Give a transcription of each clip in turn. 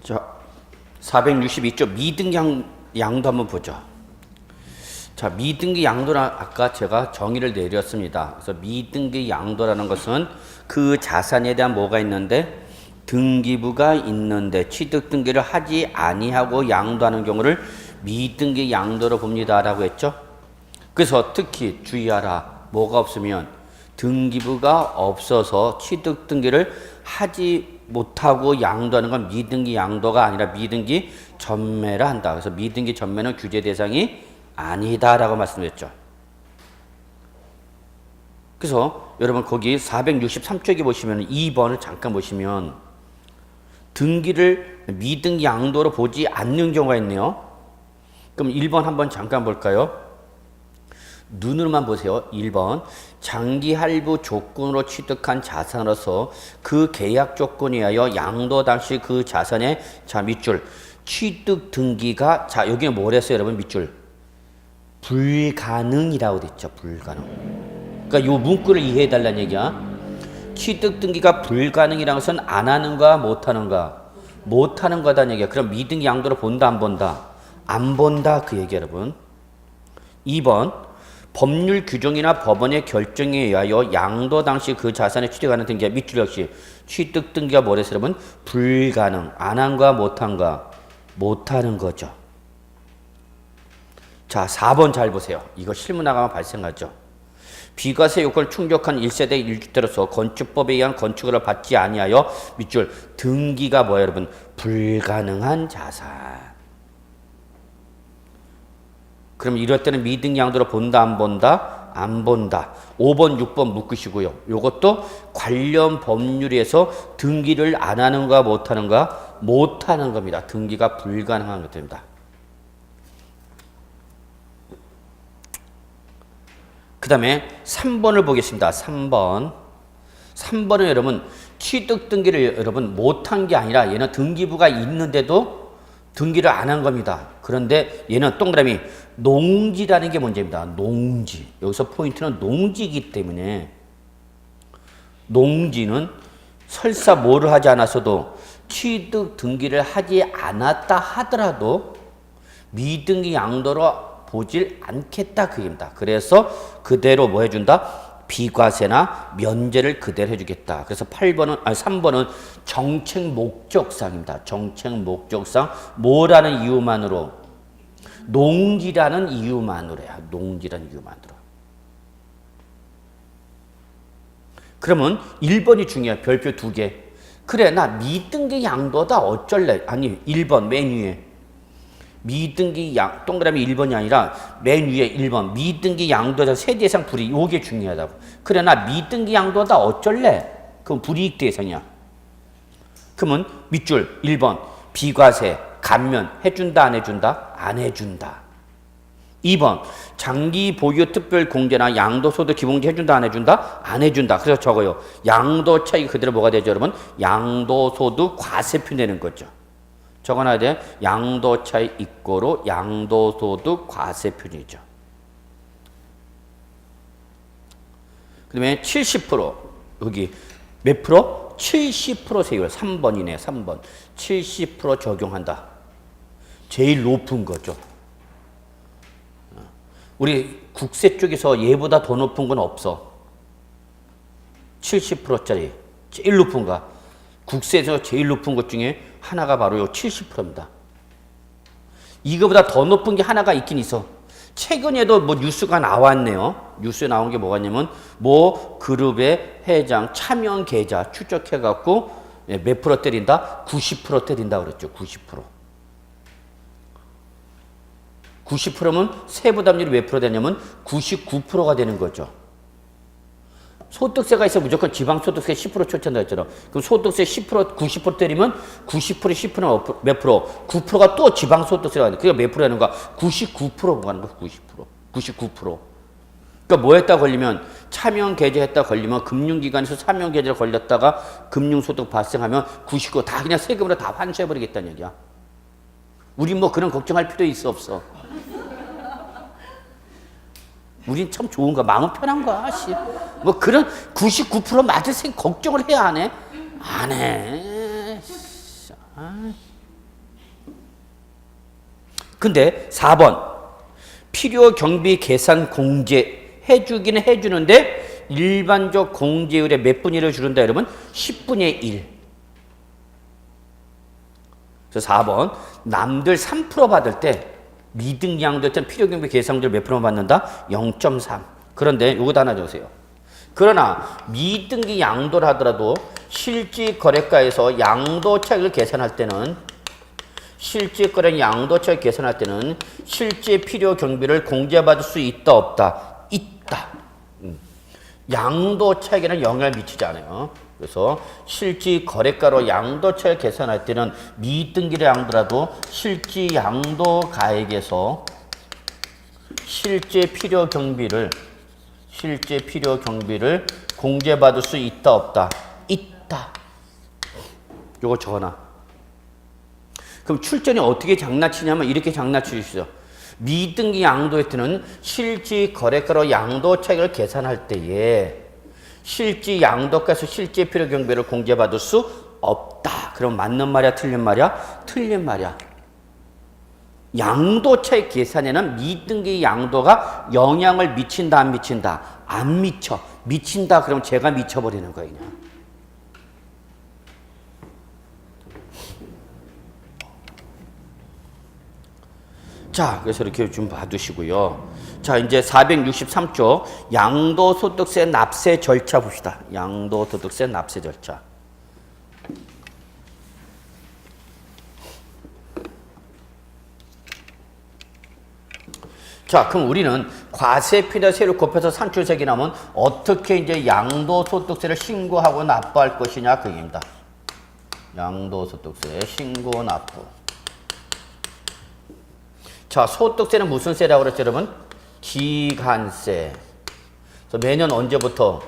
자, 462쪽 미등양도 한번 보죠. 자, 미등기 양도는 아까 제가 정의를 내렸습니다. 그래서 미등기 양도라는 것은 그 자산에 대한 뭐가 있는데 등기부가 있는데 취득 등기를 하지 아니하고 양도하는 경우를 미등기 양도로 봅니다라고 했죠. 그래서 특히 주의하라. 뭐가 없으면 등기부가 없어서 취득 등기를 하지 못하고 양도하는 건 미등기 양도가 아니라 미등기 전매를 한다. 그래서 미등기 전매는 규제 대상이 아니다라고 말씀드렸죠. 그래서 여러분 거기 463쪽에 보시면 2번을 잠깐 보시면 등기를 미등기 양도로 보지 않는 경우가 있네요. 그럼 1번 한번 잠깐 볼까요? 눈으로만 보세요. 1번 장기 할부 조건으로 취득한 자산으로서 그 계약 조건에 의하여 양도 당시 그 자산의 자 밑줄 취득 등기가 자 여기는 뭘 했어요 여러분 밑줄 불가능이라고 됐죠. 불가능. 그러니까 요 문구를 이해해 달라는 얘기야. 취득 등기가 불가능이라는 것은 안 하는가 못 하는가 못 하는 거다는 얘기야. 그럼 미등기 양도로 본다 안 본다 안 본다 그 얘기 여러분. 2번 법률 규정이나 법원의 결정에 의하여 양도 당시 그 자산에 취득하는 등기가 밑줄 역시 취득 등기가 뭐랬어요 여러분? 불가능. 안 한가 못한가? 못하는 거죠. 자 4번 잘 보세요. 이거 실무 나가면 발생하죠. 비과세 요건을 충족한 1세대 1주택으로서 건축법에 의한 건축을 받지 아니하여 밑줄 등기가 뭐예요 여러분? 불가능한 자산. 그럼 이럴 때는 미등기 양도로 본다 안 본다? 안 본다. 5번 6번 묶으시고요. 요것도 관련 법률에서 등기를 안 하는가 못 하는가? 못 하는 겁니다. 등기가 불가능한 것들입니다. 그 다음에 3번을 보겠습니다. 3번은 여러분 취득 등기를 여러분 못한 게 아니라 얘는 등기부가 있는데도 등기를 안 한 겁니다. 그런데 얘는 동그라미 농지라는 게 문제입니다. 농지. 여기서 포인트는 농지이기 때문에 농지는 설사 뭐를 하지 않았어도 취득 등기를 하지 않았다 하더라도 미등기 양도로 보질 않겠다 그 얘기입니다. 그래서 그대로 뭐 해준다? 비과세나 면제를 그대로 해주겠다. 그래서 3번은 정책 목적상입니다. 정책 목적상 뭐라는 이유만으로? 농지라는 이유만으로야. 농지라는 이유만으로. 그러면 1번이 중요해. 별표 2개. 그래 나 미등기 양도다 어쩔래? 아니 1번 맨 위에. 미등기 동그라미 1번이 아니라 맨 위에 1번 미등기 양도자 세대상 불이익 요게 중요하다고. 그래 나 미등기 양도다 어쩔래? 그럼 불이익 대상이야. 그러면 밑줄 1번 비과세 감면 해준다 안 해준다? 안 해준다. 2번 장기 보유 특별 공제나 양도소득 기본제 해준다 안 해준다? 안 해준다. 그래서 적어요. 양도 차익 그대로 뭐가 되죠 여러분? 양도소득 과세표 내는 거죠. 적어놔야 돼. 양도차익 이꼬로 양도소득 과세표이죠. 그 다음에 70% 여기 몇 프로? 70% 세율 3번이네. 3번 70% 적용한다. 제일 높은 거죠. 우리 국세 쪽에서 얘보다 더 높은 건 없어. 70%짜리 제일 높은 거. 국세에서 제일 높은 것 중에 하나가 바로 요 70%입니다. 이거보다 더 높은 게 하나가 있긴 있어. 최근에도 뭐 뉴스가 나왔네요. 뉴스에 나온 게 뭐가 있냐면 뭐 그룹의 회장 차명 계좌 추적해갖고 몇 프로 때린다? 90% 때린다 그랬죠. 90%. 90%면 세부담률이 몇 프로 되냐면 99%가 되는 거죠. 소득세가 있어 무조건 지방소득세 10% 초천다 했잖아. 그럼 소득세 10% 90% 때리면 90% 10%는 몇 프로? 9%가 또 지방소득세가 되는. 그게 몇 프로 하는 거야? 99% 가는 거야. 99%. 그러니까 뭐 했다 걸리면 차명 계좌 했다 걸리면 금융기관에서 차명 계좌를 걸렸다가 금융소득 발생하면 99 다 그냥 세금으로 다 환수해버리겠다는 얘기야. 우린 뭐 그런 걱정할 필요 있어 없어? 우린 참 좋은 거야. 마음 편한 거야. 뭐 그런 99% 맞을 걱정을 해야 안 해? 안 해. 근데 4번 필요 경비 계산 공제 해주기는 해주는데 일반적 공제율의 몇 분위를 주른다 여러분? 10분의 1. 그래서 4번 남들 3% 받을 때 미등 양도일 때는 필요 경비 계산률 몇 프로 받는다? 0.3. 그런데 이거 하나 주세요. 그러나 미등기 양도를 하더라도 실질 거래가에서 양도 차익을 계산할 때는 실질 거래 양도 차익 계산할 때는 실제 필요 경비를 공제받을 수 있다 없다? 있다. 양도 차익에는 영향을 미치지 않아요. 그래서 실질 거래가로 양도 차익 계산할 때는 미등기를 양도라도 실질 양도 가액에서 실제 필요 경비를 공제받을 수 있다 없다? 있다. 요거 적어놔. 그럼 출전이 어떻게 장난치냐면 이렇게 장난칠 수 있어요. 미등기 양도일 때는 실질 거래가로 양도 차익을 계산할 때에 실질 양도가에서 실제 필요 경비를 공제받을 수 없다. 그럼 맞는 말이야 틀린 말이야? 틀린 말이야. 양도 차익 계산에는 미등기 양도가 영향을 미친다 안 미친다? 안 미쳐. 미친다 그러면 제가 미쳐버리는 거예요. 그냥. 자, 그래서 이렇게 좀 봐두시고요. 자, 이제 463조 양도소득세 납세 절차 봅시다. 양도소득세 납세 절차. 자, 그럼 우리는 과세피나 세를 곱해서 산출세액이 나면 어떻게 이제 양도소득세를 신고하고 납부할 것이냐 그 얘기입니다. 양도소득세 신고 납부. 자, 소득세는 무슨 세라고 그랬죠, 여러분? 기간세. 그래서 매년 언제부터?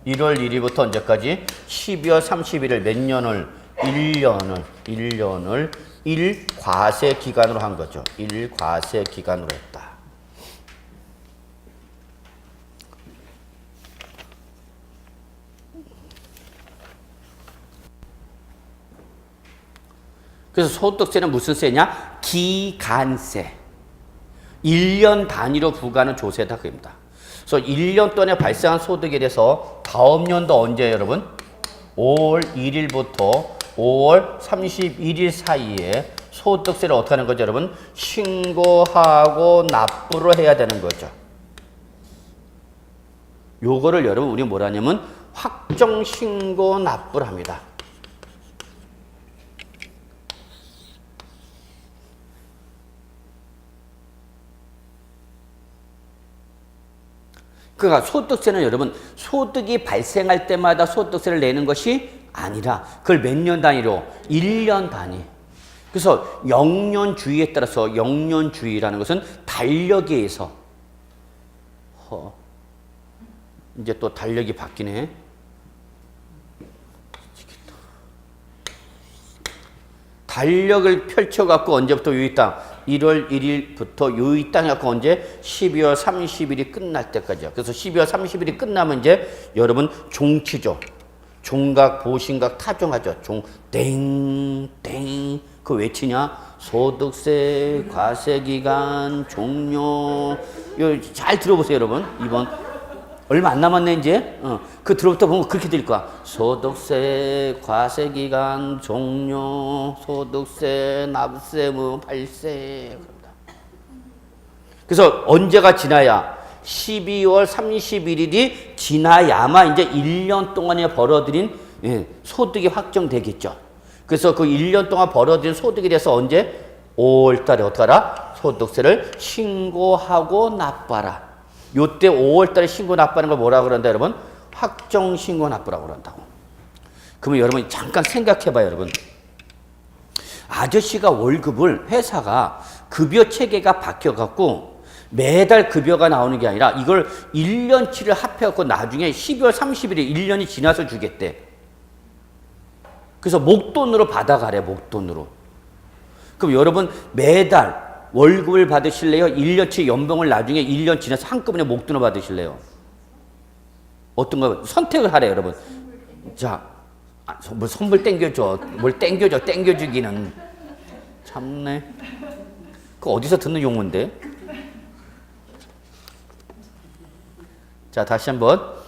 1월 1일부터 언제까지? 12월 31일 몇 년을? 1년을 1과세 기간으로 한 거죠. 1과세 기간으로 했다. 그래서 소득세는 무슨 세냐? 기간세. 1년 단위로 부과하는 조세다 그입니다. 그래서 1년 동안에 발생한 소득에 대해서 다음 년도 언제예요, 여러분? 5월 1일부터 5월 31일 사이에 소득세를 어떻게 하는 거죠, 여러분? 신고하고 납부를 해야 되는 거죠. 요거를 여러분 우리 뭐라 하냐면 확정 신고 납부를 합니다. 그러니까 소득세는 여러분 소득이 발생할 때마다 소득세를 내는 것이 아니라 그걸 몇 년 단위로? 1년 단위. 그래서 영년주의에 따라서 영년주의라는 것은 달력에 의해서 이제 또 달력이 바뀌네. 달력을 펼쳐갖고 언제부터 요이 땅 1월 1일부터 요이 땅 해갖고 언제 12월 30일이 끝날 때까지요. 그래서 12월 30일이 끝나면 이제 여러분 종치죠. 종각, 보신각, 타종하죠. 땡땡 그 외치냐? 소득세, 과세기간, 종료. 이거 잘 들어보세요, 여러분. 이번 얼마 안 남았네 이제. 그 들어부터 보면 그렇게 될 거야. 소득세, 과세기간, 종료, 소득세, 납세무, 발세. 그래서 언제가 지나야 12월 31일이 지나야만 이제 1년 동안에 벌어들인 소득이 확정되겠죠. 그래서 그 1년 동안 벌어들인 소득에 대해서 언제? 5월 달에 어떻게 하라? 소득세를 신고하고 납부하라. 요때 5월 달에 신고 납부하는 걸 뭐라고 그런다, 여러분? 확정 신고 납부라고 그런다고. 그러면 여러분 잠깐 생각해 봐요, 여러분. 아저씨가 월급을 회사가 급여 체계가 바뀌어 갖고 매달 급여가 나오는 게 아니라 이걸 1년치를 합해 갖고 나중에 12월 30일에 1년이 지나서 주겠대. 그래서 목돈으로 받아가래, 목돈으로. 그럼 여러분 매달 월급을 받으실래요? 1년치 연봉을 나중에 1년 지나서 한꺼번에 목돈을 받으실래요? 어떤 거 선택을 하래, 여러분. 자, 뭘 선물 땡겨줘. 뭘 땡겨줘, 땡겨주기는. 참네. 그 어디서 듣는 용어인데? 자, 다시 한번.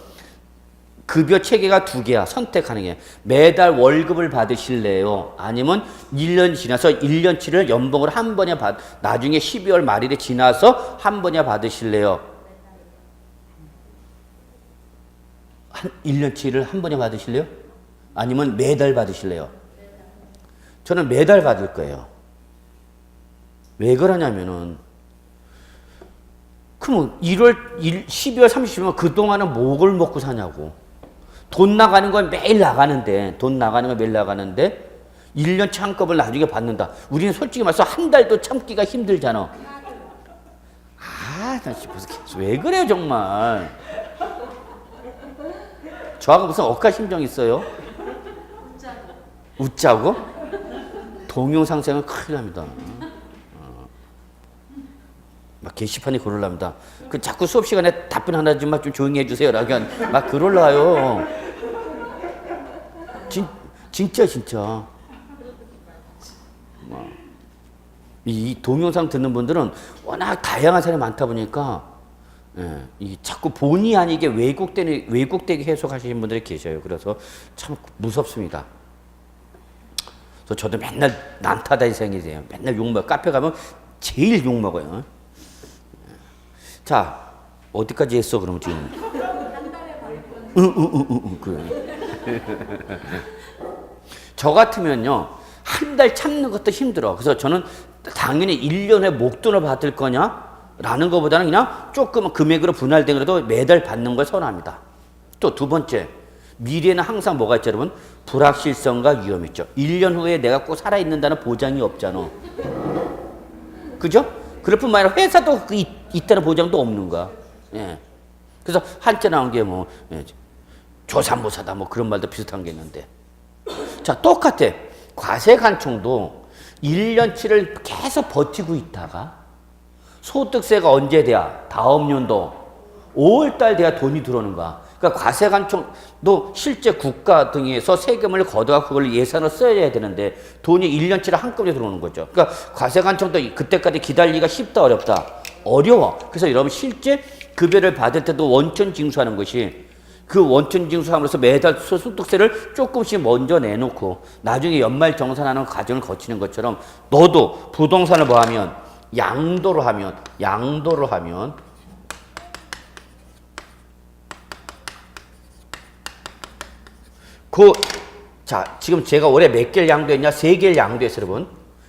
급여 체계가 두 개야. 선택 가능해. 매달 월급을 받으실래요? 아니면 1년 지나서 1년치를 연봉을 한 번에 나중에 12월 말일에 지나서 한 번에 받으실래요? 1년치를 한 번에 받으실래요? 아니면 매달 받으실래요? 저는 매달 받을 거예요. 왜 그러냐면은, 그럼 12월 30일이면 그동안은 뭐를 먹고 사냐고. 돈 나가는 건 매일 나가는데, 1년치 한꺼번에 나중에 받는다. 우리는 솔직히 말해서 한 달도 참기가 힘들잖아. 아, 나 왜 그래요, 정말. 저하고 무슨 억하 심정 있어요? 웃자고? 동영상생은 큰일 납니다. 막 게시판에 글 올랍니다. 그 자꾸 수업 시간에 답변 하나 좀 조용히 해주세요. 라고 막 글 올라요. 진짜. 이 동영상 듣는 분들은 워낙 다양한 사람이 많다 보니까, 예, 이 자꾸 본의 아니게 왜곡되게 해석하시는 분들이 계셔요. 그래서 참 무섭습니다. 그래서 저도 맨날 난타다이 생기세요. 맨날 욕먹어요. 카페 가면 제일 욕먹어요. 자, 어디까지 했어, 그럼 지금? 그래. 저 같으면요, 한 달 참는 것도 힘들어. 그래서 저는 당연히 1년에 목돈을 받을 거냐? 라는 것보다는 그냥 조금 금액으로 분할된 거라도 매달 받는 걸 선호합니다. 또 두 번째, 미래에는 항상 뭐가 있죠, 여러분? 불확실성과 위험이 있죠. 1년 후에 내가 꼭 살아있는다는 보장이 없잖아. 그죠? 그럴 뿐만 아니라 회사도 있다는 보장도 없는 거야. 예. 그래서 한자 나온 게 뭐, 예, 조삼모사다 뭐 그런 말도 비슷한 게 있는데. 자, 똑같아. 과세관청도 1년치를 계속 버티고 있다가 소득세가 언제 돼야? 다음 연도 5월달 돼야 돈이 들어오는 거야. 그러니까 과세관청도 실제 국가 등에서 세금을 걷어가 그걸 예산을 써야 되는데 돈이 1년치를 한꺼번에 들어오는 거죠. 그러니까 과세관청도 그때까지 기다리기가 쉽다 어렵다? 어려워. 그래서 여러분 실제 급여를 받을 때도 원천 징수하는 것이 그 원천 징수함으로써 매달 소득세를 조금씩 먼저 내놓고 나중에 연말 정산하는 과정을 거치는 것처럼 너도 부동산을 뭐 하면 양도를 하면 자, 지금 제가 올해 몇 개를 양도했냐? 3개를 양도했어요, 여러분.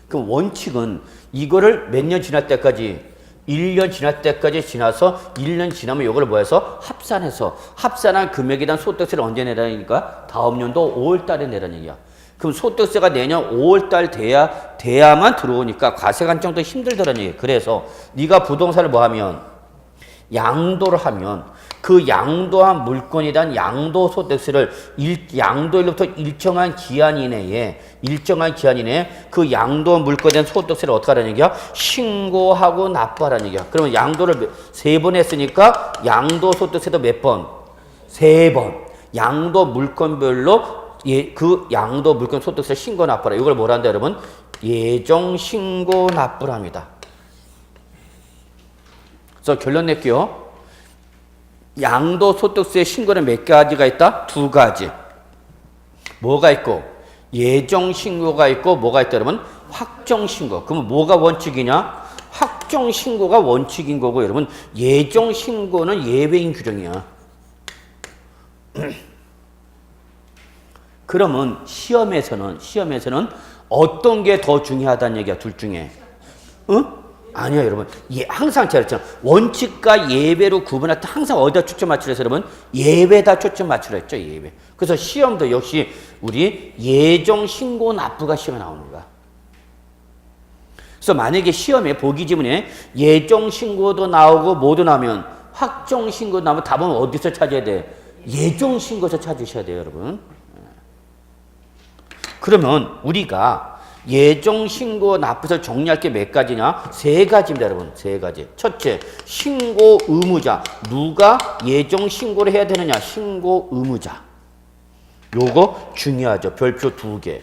그럼 원칙은 이거를 몇 년 지날 때까지 1년 지날 때까지 지나서 1년 지나면 이걸 뭐 해서 합산한 금액에 대한 소득세를 언제 내라니까? 다음 년도 5월 달에 내라는 얘기야. 그럼 소득세가 내년 5월 달 돼야만 들어오니까 과세관청도 힘들더라는 얘기야. 그래서 네가 부동산을 뭐 하면 양도를 하면 그 양도한 물건에 대한 양도소득세를 양도일로부터 일정한 기한 이내에 그 양도한 물건에 대한 소득세를 어떻게 하라는 얘기야? 신고하고 납부하라는 얘기야. 그러면 양도를 3번 했으니까 양도소득세도 몇 번? 3번. 양도 물건별로 그 양도 물건 소득세 신고 납부라. 이걸 뭐라 한다 여러분? 예정 신고 납부랍니다. 그래서 결론 낼게요. 양도소득세 신고는 몇 가지가 있다? 2가지. 뭐가 있고? 예정신고가 있고 뭐가 있다 여러분? 확정신고. 그러면 뭐가 원칙이냐? 확정신고가 원칙인 거고 여러분 예정신고는 예외인 규정이야. 그러면 시험에서는 어떤 게 더 중요하다는 얘기야? 둘 중에. 응? 아니요, 여러분. 항상 제가 그랬잖아요. 원칙과 예외로 구분할 때 항상 어디다 초점 맞추려 해서 여러분? 예외다 초점 맞추려 했죠, 예외. 그래서 시험도 역시 우리 예정 신고 납부가 시험에 나오는 거야. 그래서 만약에 시험에 보기 지문에 예정 신고도 나오고 뭐도 나오면 확정 신고 나오면 답은 어디서 찾아야 돼? 예정 신고에서 찾으셔야 돼요, 여러분. 그러면 우리가 예정 신고 납부서 정리할 게 몇 가지냐? 3가지입니다, 여러분. 3가지. 첫째, 신고 의무자. 누가 예정 신고를 해야 되느냐? 신고 의무자. 요거 중요하죠. 별표 2개.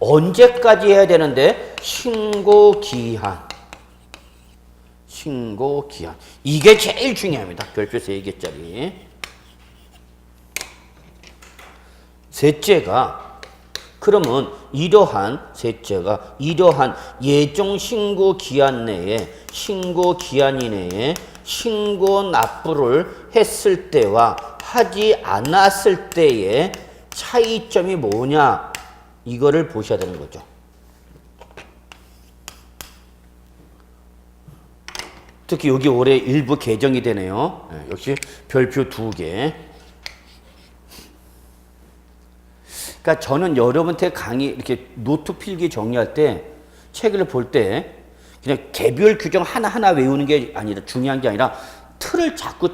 언제까지 해야 되는데? 신고기한. 신고기한. 이게 제일 중요합니다. 별표 3개짜리. 셋째가, 그러면 셋째가 이러한 예정 신고 기한 내에, 신고 기한 이내에 신고 납부를 했을 때와 하지 않았을 때의 차이점이 뭐냐, 이거를 보셔야 되는 거죠. 특히 여기 올해 일부 개정이 되네요. 역시 별표 2개. 그러니까 저는 여러분한테 강의 이렇게 노트 필기 정리할 때, 책을 볼 때 그냥 개별 규정 하나하나 외우는 게 아니라, 중요한 게 아니라 틀을 자꾸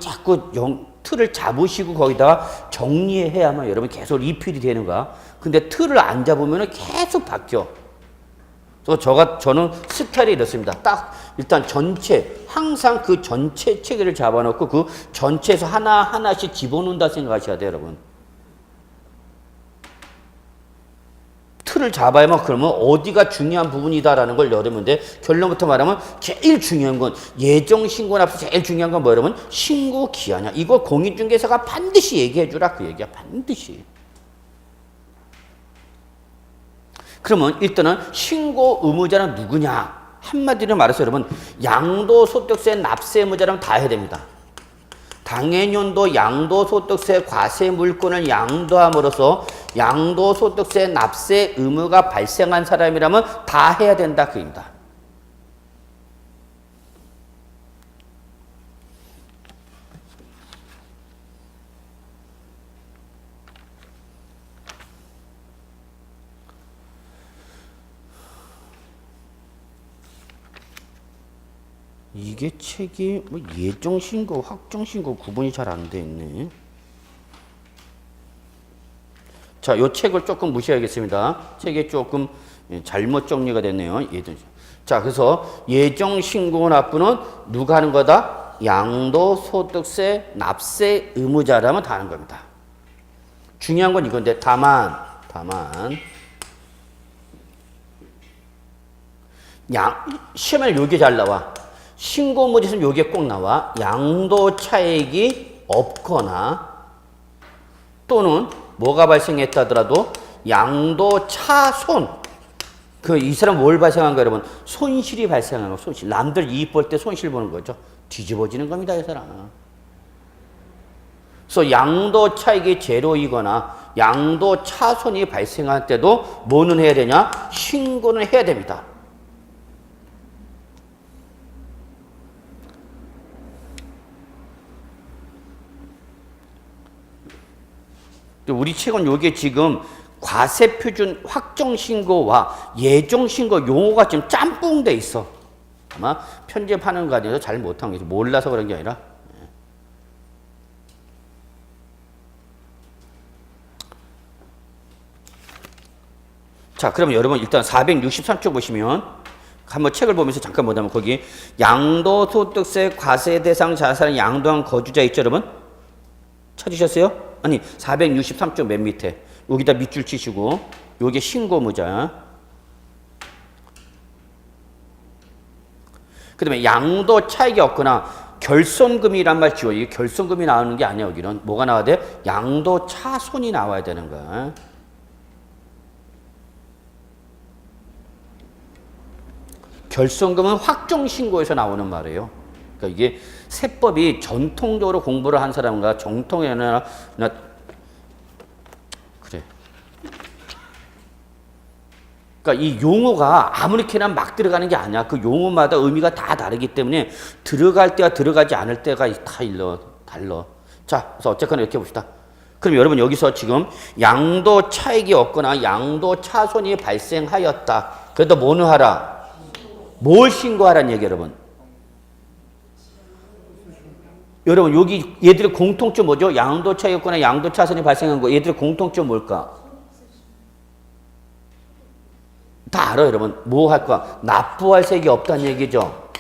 틀을 잡으시고 거기다가 정리해야만 여러분 계속 리필이 되는 거야. 근데 틀을 안 잡으면 계속 바뀌어. 저는 스타일이 이렇습니다. 딱 일단 항상 그 전체 체계를 잡아놓고 그 전체에서 하나하나씩 집어넣는다 생각하셔야 돼요, 여러분. 틀을 잡아야만, 그러면 어디가 중요한 부분이다라는 걸 여러분들 결론부터 말하면 제일 중요한 건, 예정신고 납부 제일 중요한 건 뭐 여러분? 신고 기한이야. 이거 공인중개사가 반드시 얘기해 주라, 그 얘기야. 반드시. 그러면 일단은 신고 의무자는 누구냐? 한마디로 말해서 여러분, 양도소득세 납세 의무자라면 다 해야 됩니다. 당해년도 양도소득세 과세 물건을 양도함으로써 양도소득세 납세 의무가 발생한 사람이라면 다 해야 된다, 그입니다. 이게 책이 뭐 예정신고, 확정신고 구분이 잘 안 돼 있네. 자, 요 책을 조금 무시하겠습니다. 책이 조금 잘못 정리가 됐네요. 자, 그래서 예정신고 납부는 누가 하는 거다? 양도소득세 납세 의무자라면 다 하는 겁니다. 중요한 건 이건데, 다만 시험에 요게 잘 나와. 신고 의무자에서는 요게 꼭 나와. 양도 차익이 없거나 또는 뭐가 발생했다더라도 양도 차손. 이 사람 뭘 발생한 거예요, 여러분? 손실이 발생한 거, 손실. 남들 이익 볼 때 손실 보는 거죠. 뒤집어지는 겁니다, 이 사람. 그래서 양도 차익이 제로이거나 양도 차손이 발생할 때도 뭐는 해야 되냐? 신고는 해야 됩니다. 우리 책은 요게 지금 과세표준 확정신고와 예정신고 용어가 지금 짬뽕돼 있어. 아마 편집하는 과정에서 잘 못한 게 몰라서 그런 게 아니라. 자, 그러면 여러분 일단 463쪽 보시면, 한번 책을 보면서 잠깐 보자면 거기 양도소득세 과세 대상 자산을 양도한 거주자 있죠, 여러분? 찾으셨어요? 아니, 463쪽 맨 밑에. 여기다 밑줄 치시고, 요게 신고무자. 그 다음에 양도 차익이 없거나 결손금이란 말 지워. 이게 결손금이 나오는 게 아니야, 여기는. 뭐가 나와야 돼? 양도 차손이 나와야 되는 거야. 결손금은 확정신고에서 나오는 말이에요. 그러니까 이게 세법이 전통적으로 공부를 한 사람과 정통이 아니라 그래. 그러니까 이 용어가 아무렇게나 막 들어가는 게 아니야. 그 용어마다 의미가 다 다르기 때문에 들어갈 때와 들어가지 않을 때가 다 달라. 자, 그래서 어쨌거나 이렇게 봅시다. 그럼 여러분 여기서 지금 양도 차익이 없거나 양도 차손이 발생하였다. 그래도 뭐는 하라? 뭘 신고하라는 얘기, 여러분? 여러분 여기 얘들의 공통점 뭐죠? 양도 차익이 없거나 양도 차손이 발생한 거. 얘들의 공통점 뭘까? 다 알아요, 여러분. 뭐 할 거야? 납부할 색이 없다는 얘기죠.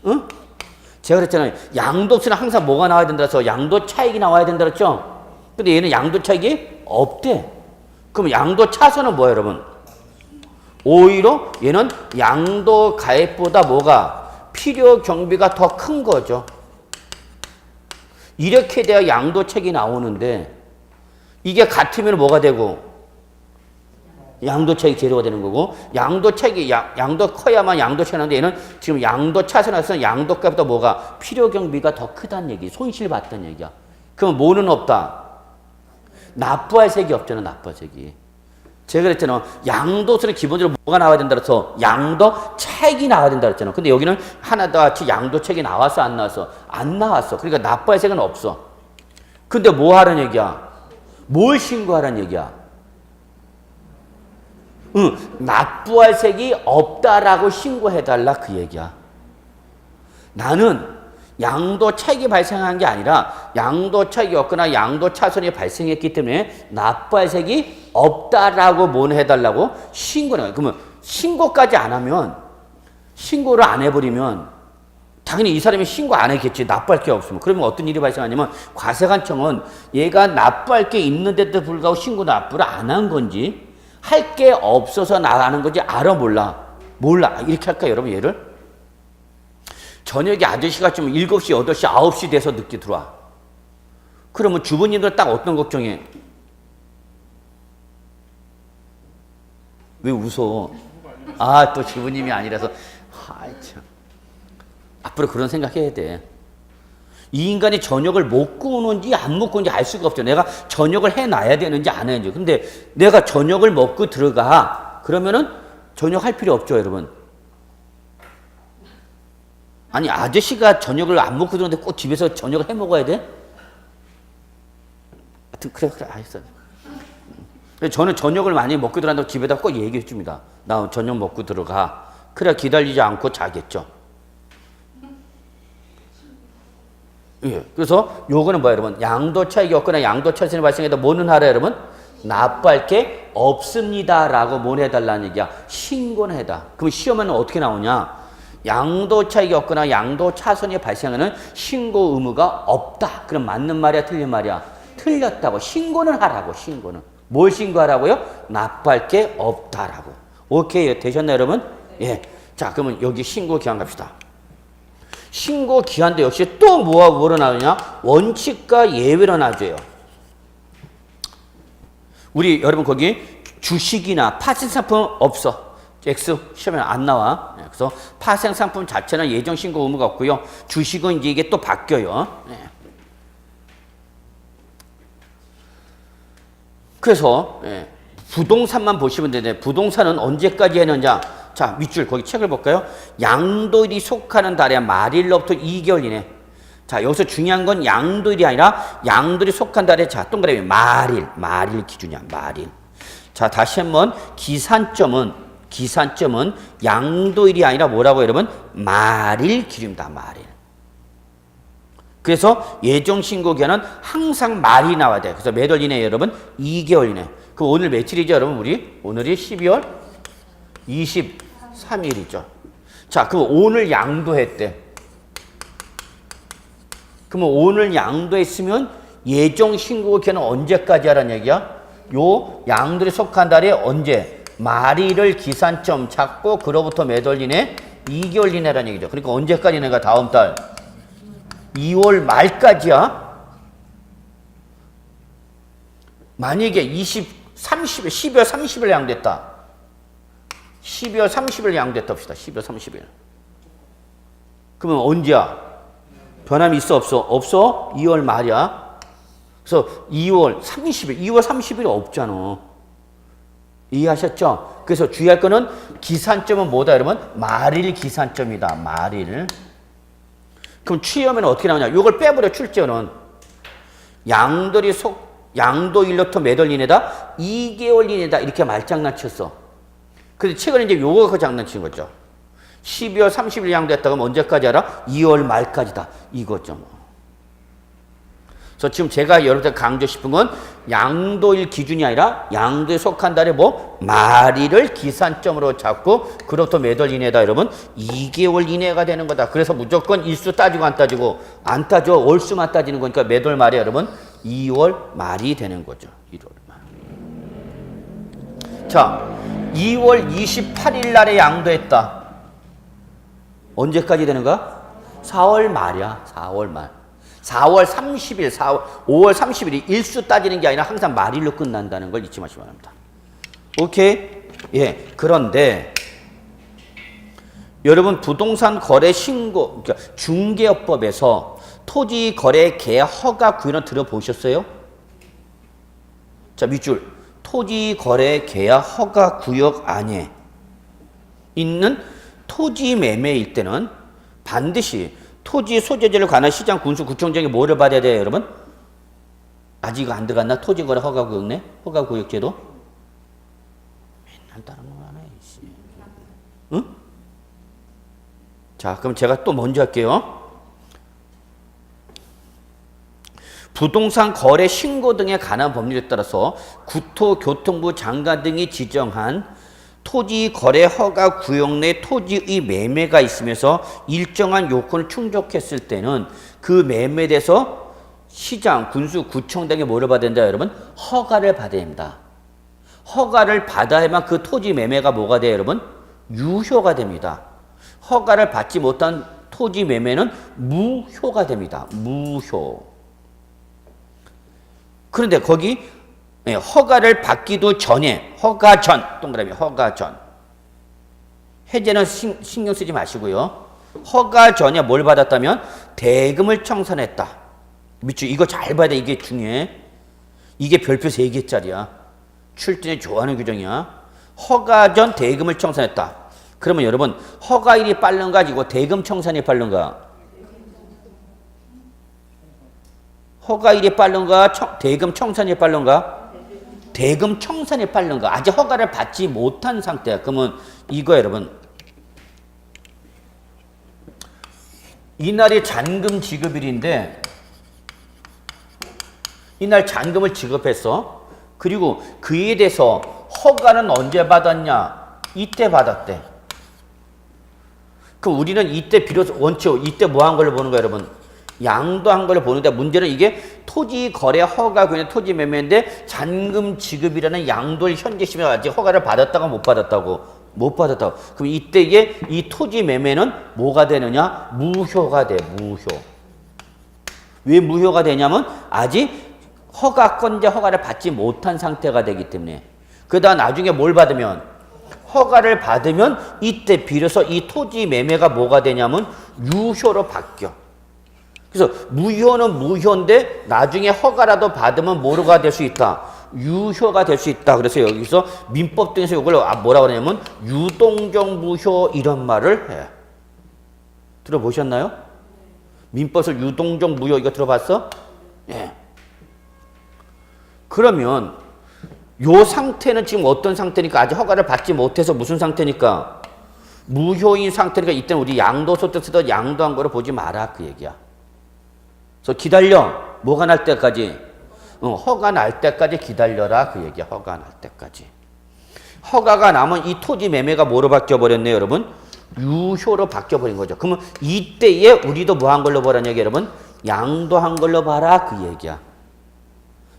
응? 제가 그랬잖아요. 양도세는 항상 뭐가 나와야 된다 해서 양도 차익이 나와야 된다 그랬죠? 근데 얘는 양도 차익이 없대. 그럼 양도 차선은 뭐예요, 여러분? 오히려 얘는 양도 가액보다 뭐가 필요 경비가 더 큰 거죠. 이렇게 돼야 양도책이 나오는데 이게 같으면 뭐가 되고 양도책이 제로가 되는 거고 양도책이 양도 커야만 양도책이 나오는데 얘는 지금 양도 차선에서 양도값보다 뭐가 필요 경비가 더 크다는 얘기, 손실 봤다는 얘기야. 그럼 뭐는 없다? 납부할 색이 없잖아, 납부할 색이. 제가 그랬잖아. 양도세는 기본적으로 뭐가 나와야 된다 그래서 양도책이 나와야 된다 그랬잖아. 근데 여기는 하나도 같이 양도책이 나왔어, 안 나왔어? 안 나왔어. 그러니까 납부할 색은 없어. 근데 뭐 하라는 얘기야? 뭘 신고하라는 얘기야? 응, 납부할 색이 없다라고 신고해달라 그 얘기야. 나는 양도차익이 발생한 게 아니라 양도차익이 없거나 양도차손이 발생했기 때문에 납부할 색이 없다라고 뭘 해달라고 신고를 해요. 그러면 신고까지 안 하면 신고를 안 해버리면 당연히 이 사람이 신고 안 했겠지. 납부할 게 없으면. 그러면 어떤 일이 발생하냐면 과세관청은 얘가 납부할 게 있는데도 불구하고 신고 납부를 안 한 건지 할 게 없어서 나가는 건지 알아 몰라? 몰라. 이렇게 할까요, 여러분, 얘를? 저녁에 아저씨가 좀 7시, 8시, 9시 돼서 늦게 들어와. 그러면 주부님들 딱 어떤 걱정해? 왜 웃어? 아, 또 주부님이 아니라서. 아이, 참. 앞으로 그런 생각해야 돼. 이 인간이 저녁을 먹고 오는지 안 먹고 오는지 알 수가 없죠. 내가 저녁을 해놔야 되는지 안 해야 되는지. 근데 내가 저녁을 먹고 들어가. 그러면은 저녁 할 필요 없죠, 여러분. 아니, 아저씨가 저녁을 안 먹고 들어오는데 꼭 집에서 저녁을 해 먹어야 돼? 하여튼, 그래, 알겠어. 저는 저녁을 많이 먹고 들어간다고 집에다 꼭 얘기해 줍니다. 나 저녁 먹고 들어가. 그래, 기다리지 않고 자겠죠. 예. 그래서 요거는 뭐야, 여러분? 양도 차익이 없거나 양도 차익이 발생해도 뭐는 하라, 여러분? 납부할 게 없습니다라고 뭘 해달라는 얘기야. 신고는 해다. 그럼 시험에는 어떻게 나오냐? 양도 차익이 없거나 양도 차손이 발생하는 신고 의무가 없다. 그럼 맞는 말이야, 틀린 말이야? 틀렸다고. 신고는 하라고, 신고는. 뭘 신고하라고요? 납부할 게 없다라고. 오케이, 되셨나요, 여러분? 예. 자, 그러면 여기 신고 기한 갑시다. 신고 기한도 역시 또 뭐로 나오냐? 원칙과 예외로 나눠줘요. 우리 여러분 거기 주식이나 파생상품 없어. X 시험에 안 나와. 그래서 파생상품 자체는 예정신고 의무가 없고요. 주식은 이제 이게 또 바뀌어요. 그래서 부동산만 보시면 되는데 부동산은 언제까지 했느냐? 자, 밑줄 거기 책을 볼까요? 양도일이 속하는 달의 말일로부터 2개월 이내. 자, 여기서 중요한 건 양도일이 아니라 양도일이 속한 달에 자, 동그라미 말일 기준이야, 말일. 자, 다시 한번 기산점은 양도일이 아니라 뭐라고 여러분? 말일 기준입니다, 말일. 그래서 예정신고기한은 항상 말이 나와야 돼. 그래서 몇 월 이내에 여러분? 2개월 이내. 그럼 오늘 며칠이죠, 여러분? 오늘이 12월 23일이죠. 자, 그럼 오늘 양도했대. 그러면 오늘 양도했으면 예정신고기한은 언제까지 하라는 얘기야? 요 양도에 속한 달에 언제? 말일을 기산점 잡고 그로부터 몇 월 이내? 2개월 이내라는 얘기죠. 그러니까 언제까지 내가 다음 달? 2월 말까지야. 만약에 12월 30일 양됐다. 12월 30일 양됐다 합시다. 12월 30일. 그러면 언제야? 변함이 있어 없어? 없어? 2월 말이야. 그래서 2월 30일 없잖아. 이해하셨죠? 그래서 주의할 거는 기산점은 뭐다 여러분? 말일 기산점이다. 말일. 그럼 취업에는 어떻게 나오냐? 이걸 빼버려. 출제는 양도일로부터 몇 월 이내다? 2개월 이내다. 이렇게 말장난쳤어. 근데 최근에 이제 요거 갖고 장난친 거죠. 12월 30일 양도했다가 언제까지 알아? 2월 말까지다. 이거죠. 그래서 지금 제가 여러분들 강조 싶은 건 양도일 기준이 아니라 양도에 속한 달에 말일을 기산점으로 잡고 그로부터 몇 월 이내다 여러분? 2개월 이내가 되는 거다. 그래서 무조건 일수 따지고 안 따져. 월수만 따지는 거니까 몇 월 말에 여러분? 2월 말이 되는 거죠. 1월 말. 자, 2월 28일 날에 양도했다. 언제까지 되는가? 4월 말이야. 4월 말. 4월 30일, 5월 30일이 일수 따지는 게 아니라 항상 말일로 끝난다는 걸 잊지 마시기 바랍니다. 오케이? 예. 그런데 여러분 부동산 거래 신고, 그러니까 중개업법에서 토지 거래 계약 허가 구역을 들어보셨어요? 자, 밑줄. 토지 거래 계약 허가 구역 안에 있는 토지 매매일 때는 반드시 토지 소재지를 관한 시장 군수 구청장이 뭐를 받아야 돼요, 여러분? 아직 안 들어갔나? 토지 거래 허가 구역 내? 허가 구역 제도? 맨날 다른 거 하네. 응? 자, 그럼 제가 또 먼저 할게요. 부동산 거래 신고 등에 관한 법률에 따라서 국토교통부 장관 등이 지정한 토지 거래 허가 구역 내 토지의 매매가 있으면서 일정한 요건을 충족했을 때는 그 매매에 대해서 시장, 군수, 구청 등에 뭐를 받아야 된다, 여러분? 허가를 받아야 됩니다. 허가를 받아야만 그 토지 매매가 뭐가 돼요, 여러분? 유효가 됩니다. 허가를 받지 못한 토지 매매는 무효가 됩니다. 무효. 그런데 거기 허가를 받기도 전에, 허가 전, 동그라미 허가 전. 해제는 신경 쓰지 마시고요. 허가 전에 뭘 받았다면 대금을 청산했다. 밑줄 이거 잘 봐야 돼. 이게 중요해. 이게 별표 3개짜리야. 출전이 좋아하는 규정이야. 허가 전 대금을 청산했다. 그러면 여러분 허가일이 빠른가 아니고 대금 청산이 빠른가? 허가일이 빠른가? 대금 청산이 빠른가? 대금 청산이 빠른가? 아직 허가를 받지 못한 상태야. 그러면 이거 여러분 이날이 잔금 지급일인데 이날 잔금을 지급했어. 그리고 그에 대해서 허가는 언제 받았냐? 이때 받았대. 그럼 우리는 이때 비로소 원칙 이때 뭐 한 걸로 보는 거야, 여러분? 양도한 걸로 보는데 문제는 이게 토지 거래 허가 구역의 토지 매매인데 잔금 지급이라는 양도를 현재 시점에 아직 허가를 받았다가 못 받았다고? 못 받았다고. 그럼 이때 이게 이 토지 매매는 뭐가 되느냐? 무효가 돼. 무효. 왜 무효가 되냐면 아직 허가권자 허가를 받지 못한 상태가 되기 때문에. 그러다 나중에 뭘 받으면 허가를 받으면 이때 비로소 이 토지 매매가 뭐가 되냐면 유효로 바뀌어. 그래서 무효는 무효인데 나중에 허가라도 받으면 뭐가 될 수 있다? 유효가 될 수 있다. 그래서 여기서 민법 등에서 이걸 뭐라고 하냐면 유동적 무효 이런 말을 해. 들어보셨나요? 민법에서 유동적 무효 이거 들어봤어? 예. 그러면 요 상태는 지금 어떤 상태니까 아직 허가를 받지 못해서 무슨 상태니까? 무효인 상태니까 이때는 우리 양도소 때 쓰던 양도한 거를 보지 마라 그 얘기야. 그래서 기다려. 뭐가 날 때까지? 허가 날 때까지 기다려라 그 얘기야. 허가 날 때까지. 허가가 나면 이 토지 매매가 뭐로 바뀌어버렸네요, 여러분? 유효로 바뀌어버린 거죠. 그러면 이때에 우리도 뭐 한 걸로 보라는 얘기 여러분? 양도한 걸로 봐라 그 얘기야.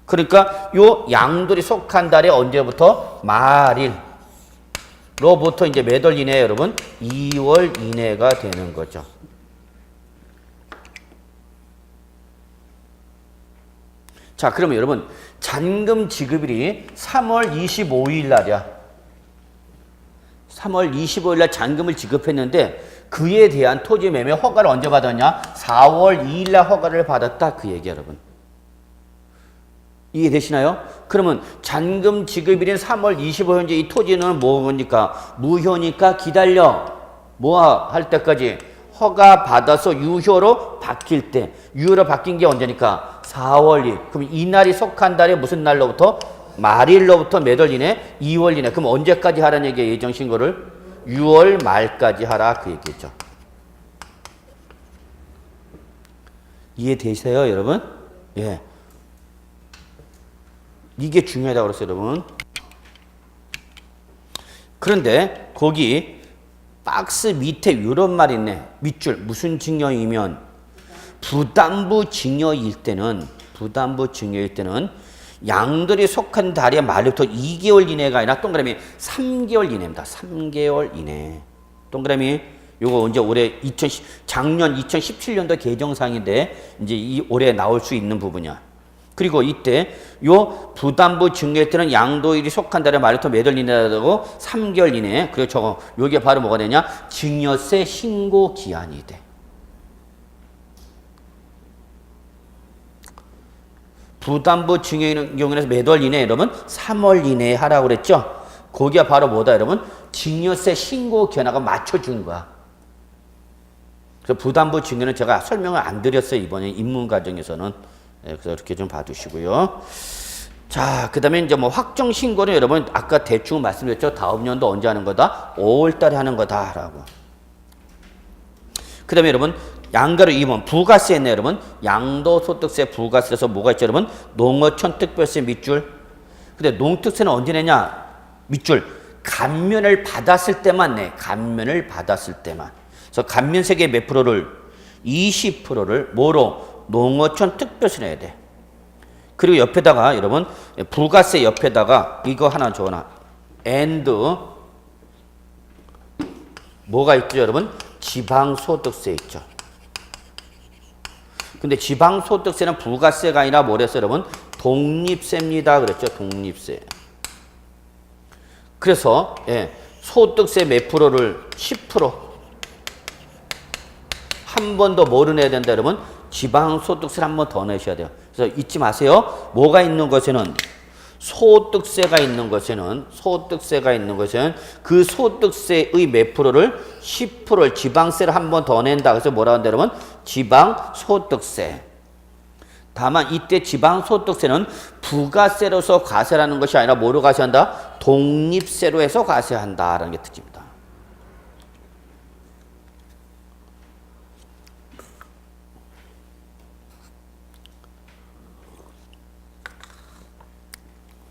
그러니까 요 양돌이 속한 달에 언제부터? 말일로부터 이제 몇 월 이내에 여러분? 2월 이내가 되는 거죠. 자, 그러면 여러분 잔금 지급일이 3월 25일 날이야. 3월 25일 날 잔금을 지급했는데 그에 대한 토지 매매 허가를 언제 받았냐? 4월 2일 날 허가를 받았다 그 얘기 여러분. 이해되시나요? 그러면 잔금 지급일인 3월 25일 현재 이 토지는 뭐니까? 무효니까 기다려. 뭐 할 때까지? 허가 받아서 유효로 바뀔 때. 유효로 바뀐 게 언제니까? 4월 2일. 그럼 이날이 속한 달에 무슨 날로부터? 말일로부터 몇 월 이내? 2월 이내. 그럼 언제까지 하라는 얘기예요? 예정 신고를? 6월 말까지 하라 그 얘기죠. 이해되세요, 여러분? 예. 이게 중요하다고 그랬어요, 여러분. 그런데 거기 박스 밑에 이런 말이 있네. 밑줄 무슨 증여이면 부담부 증여일 때는 양들이 속한 달의 말부터 2개월 이내가 아니라 동그라미 3개월 이내입니다. 3개월 이내. 동그라미 요거 이제 올해 작년 2017년도 개정상인데 이제 이 올해 나올 수 있는 부분이야. 그리고 이때 요 부담부 증여일 때는 양도일이 속한 달의 말부터 몇 월 이내라고 3개월 이내. 그리고 저거 요게 바로 뭐가 되냐? 증여세 신고 기한이 돼. 부담부 증여의 경우에는 몇 월 이내 여러분? 3월 이내에 하라고 그랬죠? 거기가 바로 뭐다 여러분? 증여세 신고 기한하고 맞춰준 거야. 그래서 부담부 증여는 제가 설명을 안 드렸어요. 이번에 입문 과정에서는. 네, 그래서 이렇게 좀 봐두시고요. 자, 그 다음에 이제 뭐 확정 신고는 여러분 아까 대충 말씀드렸죠? 다음 년도 언제 하는 거다? 5월 달에 하는 거다라고. 그 다음에 여러분 양가로 2번 부가세네 여러분. 양도소득세 부가세에서 뭐가 있죠 여러분? 농어촌 특별세 밑줄. 근데 농특세는 언제 내냐? 밑줄. 감면을 받았을 때만 내. 감면을 받았을 때만. 그래서 감면세계 몇 프로를? 20%를 뭐로? 농어촌 특별세 내야 돼. 그리고 옆에다가 여러분 부가세 옆에다가 이거 하나 적어놔. and 뭐가 있죠 여러분? 지방소득세 있죠. 근데 지방소득세는 부가세가 아니라 뭐랬어요 여러분? 독립세입니다. 그랬죠. 독립세. 그래서 소득세 몇 프로를? 10%. 한 번 더 뭐를 내야 된다 여러분? 지방소득세를 한 번 더 내셔야 돼요. 그래서 잊지 마세요. 뭐가 있는 것에는 소득세가 있는 것에는 그 소득세의 몇 프로를? 10%를 지방세를 한 번 더 낸다. 그래서 뭐라고 한다 여러분? 지방소득세. 다만 이때 지방소득세는 부가세로서 과세라는 것이 아니라 뭐로 과세한다? 독립세로 해서 과세한다라는 게 특징입니다.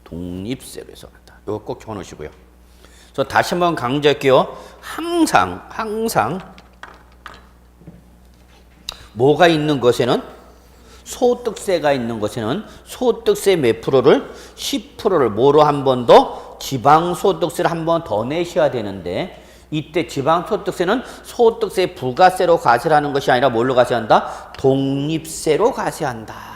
독립세로 해서 한다. 이거 꼭 적어놓으시고요. 그래서 다시 한번 강조할게요. 항상 뭐가 있는 것에는 소득세가 있는 것에는 소득세 몇 프로를? 10%를 뭐로 한 번 더? 지방소득세를 한 번 더 내셔야 되는데 이때 지방소득세는 소득세 부가세로 과세를 하는 것이 아니라 뭘로 과세한다? 독립세로 과세한다.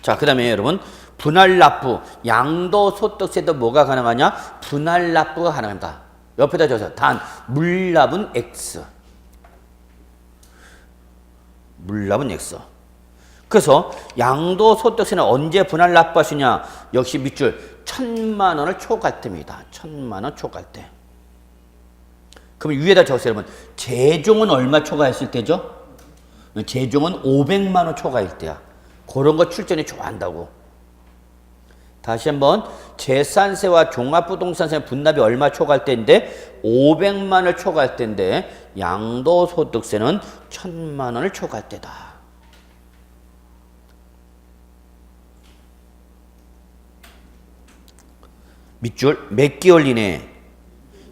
자, 그 다음에 여러분 분할납부, 양도소득세도 뭐가 가능하냐? 분할납부가 가능합니다. 옆에다 적어서 단 물납은 X. 물납은 X. 그래서 양도소득세는 언제 분할납부할 수 있냐? 역시 밑줄 1,000만 원을 초과할 때입니다. 1,000만 원 초과할 때. 그럼 위에다 적으세요 여러분. 재종은 얼마 초과했을 때죠? 재종은 500만 원 초과할 때야. 그런 거 출전이 좋아한다고. 다시 한번 재산세와 종합부동산세 분납이 얼마 초과할 때인데 500만을 초과할 때인데 양도소득세는 1,000만 원을 초과할 때다. 밑줄 몇 개월 이내?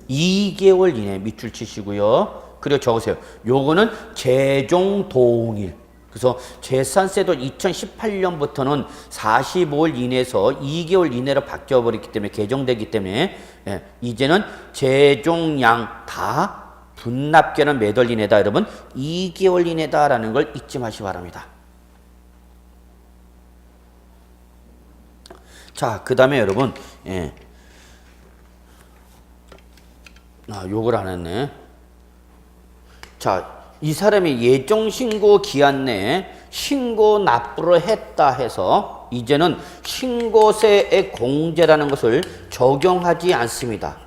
2개월 이내 밑줄 치시고요. 그리고 적으세요. 요거는 재종동일. 그래서 재산세도 2018년부터는 45일 이내에서 2개월 이내로 바뀌어버렸기 때문에 개정되기 때문에 이제는 재종양 다 분납계는 몇 월 이내다 여러분? 2개월 이내다라는 걸 잊지 마시기 바랍니다. 자, 그 다음에 여러분 요걸 안 했네. 자, 이 사람이 예정신고 기한 내에 신고 납부를 했다 해서 이제는 신고세의 공제라는 것을 적용하지 않습니다.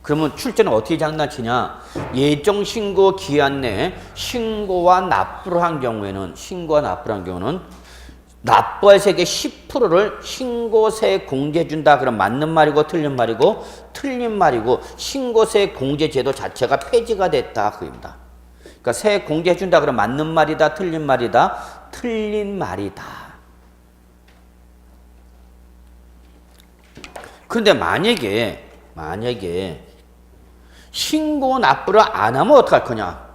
그러면 출제는 어떻게 장난치냐? 예정신고 기한 내에 신고와 납부를 한 경우에는 납부할 세액의 10%를 신고세에 공제해준다. 그럼 맞는 말이고 틀린 말이고? 틀린 말이고 신고세 공제 제도 자체가 폐지가 됐다. 그입니다. 그러니까 세액 공제해준다. 그럼 맞는 말이다. 틀린 말이다. 틀린 말이다. 그런데 만약에 신고 납부를 안 하면 어떡할 거냐?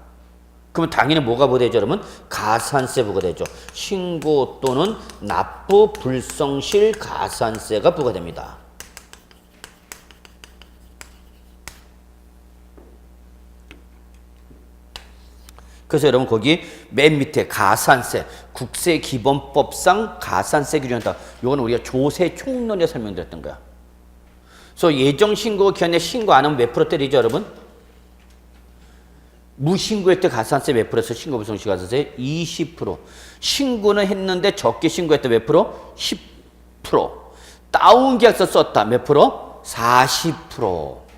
그러면 당연히 뭐가 부과되죠, 여러분? 가산세 부과되죠. 신고 또는 납부 불성실 가산세가 부과됩니다. 그래서 여러분 거기 맨 밑에 가산세, 국세기본법상 가산세 규정이다. 이건 우리가 조세 총론에 설명드렸던 거야. 그래서 예정신고 기한에 신고 안 하면 몇 프로 때리죠, 여러분? 무신고할 때 가산세 몇 프로에서 신고 불성실 가산세 20%. 신고는 했는데 적게 신고했다 몇 프로? 10%. 다운 계약서 썼다 몇 프로? 40%.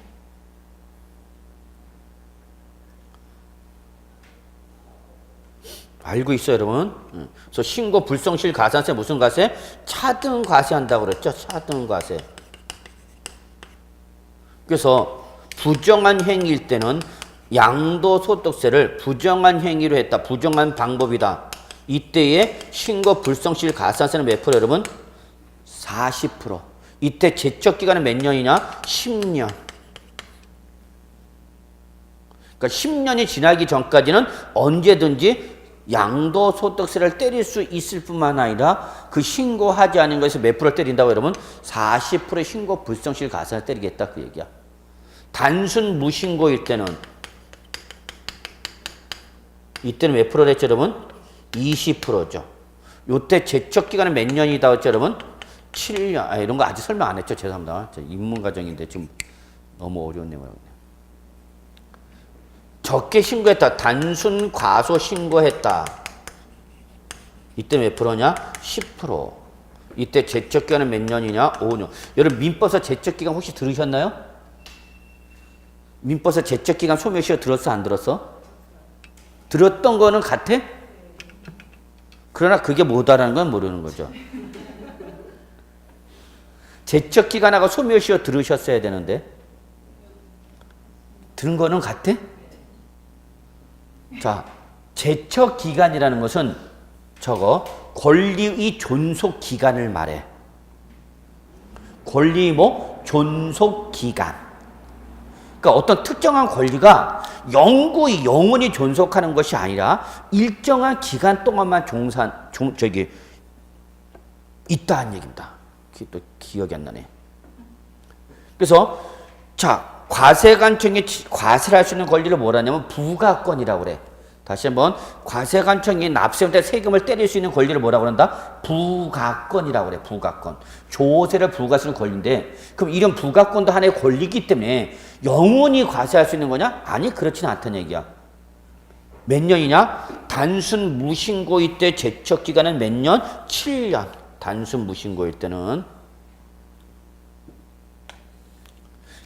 알고 있어요, 여러분? 그래서 신고 불성실 가산세 무슨 과세? 차등 과세한다고 그랬죠? 차등 과세. 그래서 부정한 행위일 때는 양도소득세를 부정한 행위로 했다. 부정한 방법이다. 이때의 신고 불성실 가산세는 몇 프로 여러분? 40%. 이때 제척기간은 몇 년이냐? 10년. 그러니까 10년이 지나기 전까지는 언제든지 양도소득세를 때릴 수 있을 뿐만 아니라 그 신고하지 않은 것에서 몇 프로를 때린다고 여러분? 40%의 신고 불성실 가산을 때리겠다 그 얘기야. 단순 무신고일 때는 이때는 몇 프로를 했죠 여러분? 20%죠. 요때 제척기간은 몇 년이다 했죠 여러분? 7년. 이런 거 아직 설명 안 했죠. 죄송합니다. 입문과정인데 지금 너무 어려운 내용이라고. 적게 신고했다. 단순 과소 신고했다. 이때 몇 프로냐? 10%. 이때 제척기간은 몇 년이냐? 5년. 여러분 민법에서 제척기간 혹시 들으셨나요? 민법에서 제척기간 소멸시효 들었어? 안 들었어? 들었던 거는 같아? 그러나 그게 뭐다라는 건 모르는 거죠. 제척기간하고 소멸시효 들으셨어야 되는데 들은 거는 같아? 자, 제척기간이라는 것은 저거 권리의 존속기간을 말해. 권리 존속기간. 그러니까 어떤 특정한 권리가 영원히 존속하는 것이 아니라 일정한 기간 동안만 있다는 얘기입니다. 또 기억이 안 나네. 그래서 자, 과세관청이 과세를 할 수 있는 권리를 뭐라 하냐면 부과권이라고 그래. 다시 한번 과세관청이 납세할 때 세금을 때릴 수 있는 권리를 뭐라고 한다? 부과권이라고 그래. 부과권. 조세를 부과할 수 있는 권리인데 그럼 이런 부과권도 하나의 권리이기 때문에 영원히 과세할 수 있는 거냐? 아니 그렇지는 않다는 얘기야. 몇 년이냐? 단순 무신고일 때 제척기간은 몇 년? 7년. 단순 무신고일 때는.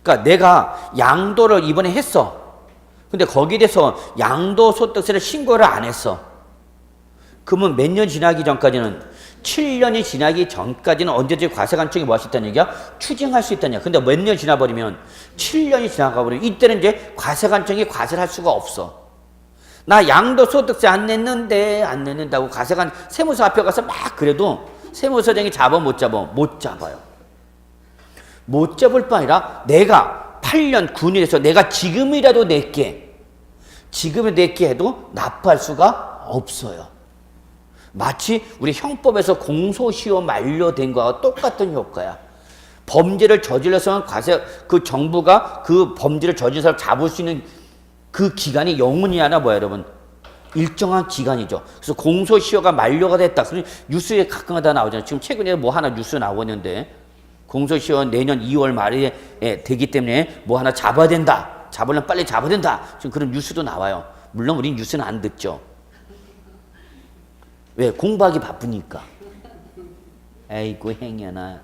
그러니까 내가 양도를 이번에 했어. 근데 거기에 대해서 양도소득세를 신고를 안 했어. 그러면 몇 년 지나기 전까지는 7년이 지나기 전까지는 언제든지 과세관청이 뭐 할 수 있다는 얘기야? 추징할 수 있다는 얘기야. 근데 몇 년 지나버리면 7년이 지나가버리면 이때는 이제 과세관청이 과세를 할 수가 없어. 나 양도소득세 안 냈는다고 세무서 앞에 가서 막 그래도 세무서장이 잡아 못 잡아? 못 잡아요. 못 잡을 뿐 아니라 내가 8년, 9년에서 돼서 내가 지금이라도 낼게. 지금에 낼게 해도 납부할 수가 없어요. 마치 우리 형법에서 공소시효 만료된 거와 똑같은 효과야. 범죄를 저질러서는 정부가 그 범죄를 저지른 사람 잡을 수 있는 그 기간이 영원히 하나 뭐야 여러분? 일정한 기간이죠. 그래서 공소시효가 만료가 됐다. 뉴스에 가끔가다 나오잖아요. 지금 최근에 뭐 하나 뉴스 나오고 있는데 공소시효 내년 2월 말에 되기 때문에 뭐 하나 잡아야 된다. 잡으려면 빨리 잡아야 된다. 지금 그런 뉴스도 나와요. 물론 우린 뉴스는 안 듣죠. 왜? 공부하기 바쁘니까. 에이구 행여나.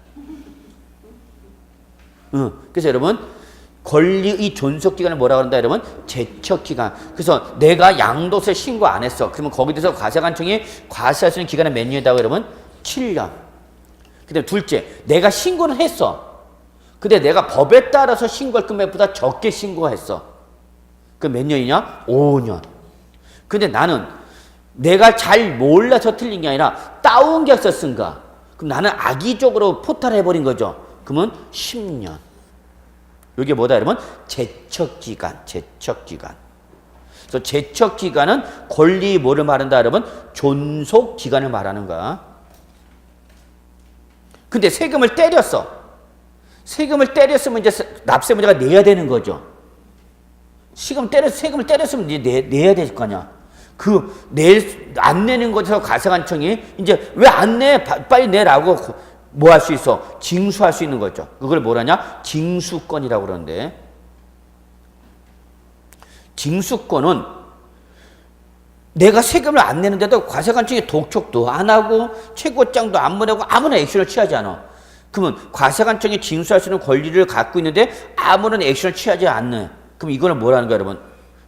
그래서 여러분 권리의 존속기간을 뭐라고 한다 여러분? 제척기간. 그래서 내가 양도세 신고 안 했어. 그러면 거기에 대해서 과세관청이 과세할 수 있는 기간은 몇 년이다고 여러분? 7년. 그 다음에 둘째, 내가 신고는 했어. 근데 내가 법에 따라서 신고할 금액보다 적게 신고했어. 그 몇 년이냐? 5년. 근데 나는 내가 잘 몰라서 틀린 게 아니라 다운 계약서 쓴 거야. 그럼 나는 악의적으로 포탈해버린 거죠. 그러면 10년. 이게 뭐다 여러분? 제척기간. 그래서 제척 기간은 권리 뭐를 말한다 여러분? 존속 기간을 말하는 거야. 근데 세금을 때렸어. 세금을 때렸으면 이제 납세문자가 내야 되는 거죠. 세금을 때렸으면 이제 내야 될 거 아니야. 안 내는 것에서 과세관청이 이제 왜 안 내? 빨리 내라고 뭐 할 수 있어? 징수할 수 있는 거죠. 그걸 뭐라냐? 징수권이라고 그러는데. 징수권은 내가 세금을 안 내는데도 과세관청이 독촉도 안 하고 최고장도 안 보내고 아무런 액션을 취하지 않아. 그러면 과세관청이 징수할 수 있는 권리를 갖고 있는데 아무런 액션을 취하지 않는. 그럼 이거는 뭐라는 거야, 여러분?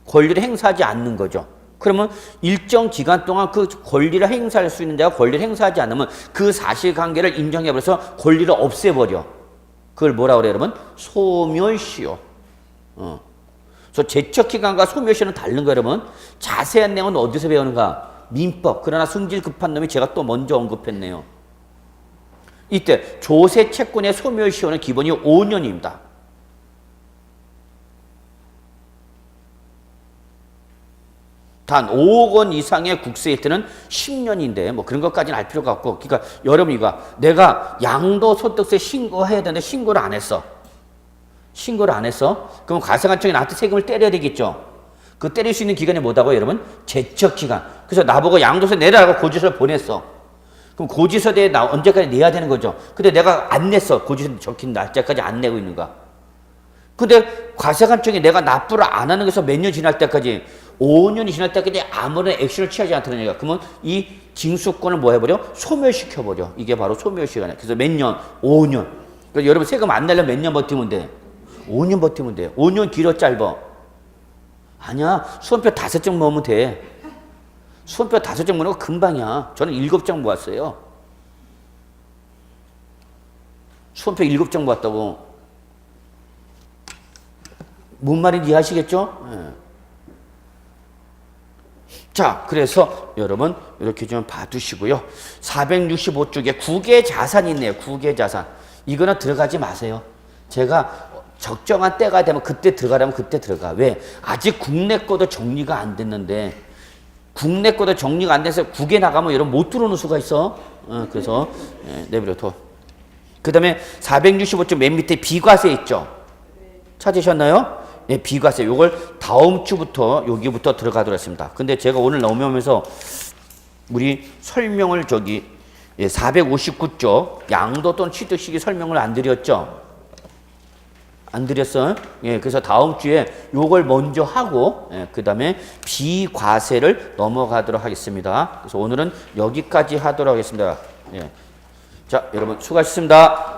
권리를 행사하지 않는 거죠. 그러면 일정 기간 동안 그 권리를 행사할 수 있는 자가 권리를 행사하지 않으면 그 사실관계를 인정해버려서 권리를 없애버려. 그걸 뭐라고 그래요, 여러분? 소멸시효. 그래서 제척기간과 소멸시효는 다른 거예요, 여러분. 자세한 내용은 어디서 배우는가? 민법. 그러나 승질 급한 놈이 제가 또 먼저 언급했네요. 이때 조세 채권의 소멸시효는 기본이 5년입니다. 단 5억 원 이상의 국세일 때는 10년인데 뭐 그런 것까지는 알 필요가 없고, 그러니까 여러분 이거 내가 양도소득세 신고해야 되는데 신고를 안 했어. 그럼 과세관청이 나한테 세금을 때려야 되겠죠. 그 때릴 수 있는 기간이 뭐다고요, 여러분? 제척기간. 그래서 나보고 양도세 내라고 고지서를 보냈어. 그럼 고지서대에 언제까지 내야 되는 거죠. 근데 내가 안 냈어. 고지서에 적힌 날짜까지 안 내고 있는 거야. 근데 과세관청이 내가 납부를 안 하는 것에서 몇 년 지날 때까지, 5년이 지날 때까지 아무런 액션을 취하지 않다는 얘기야. 그러면 이 징수권을 뭐 해버려? 소멸시켜버려. 이게 바로 소멸시간이야. 그래서 몇 년? 5년. 그러니까 여러분 세금 안 내려면 몇 년 버티면 돼? 5년 버티면 돼. 5년 길어 짧아? 아니야. 수험표 5장 모으면 돼. 수험표 5장 모으는 거 금방이야. 저는 7장 모았어요. 수험표 7장 모았다고. 뭔 말인지 이해하시겠죠? 네. 자, 그래서 여러분 이렇게 좀 봐두시고요. 465쪽에 국외자산이 있네요. 국외자산. 이거는 들어가지 마세요. 제가 적정한 때가 되면 그때 들어가라면 그때 들어가. 왜? 아직 국내 거도 정리가 안 됐는데, 국내 거도 정리가 안 돼서 국외 나가면 여러분 못 들어오는 수가 있어. 그래서 내버려둬. 그 다음에 465쪽 맨 밑에 비과세 있죠? 찾으셨나요? 예, 비과세. 요걸 다음 주부터 여기부터 들어가도록 했습니다. 근데 제가 오늘 넘어오면서 우리 설명을 459쪽 양도 또는 취득 시기 설명을 안 드렸죠? 안 드렸어요? 예, 그래서 다음 주에 요걸 먼저 하고, 그 다음에 비과세를 넘어가도록 하겠습니다. 그래서 오늘은 여기까지 하도록 하겠습니다. 예. 자, 여러분 수고하셨습니다.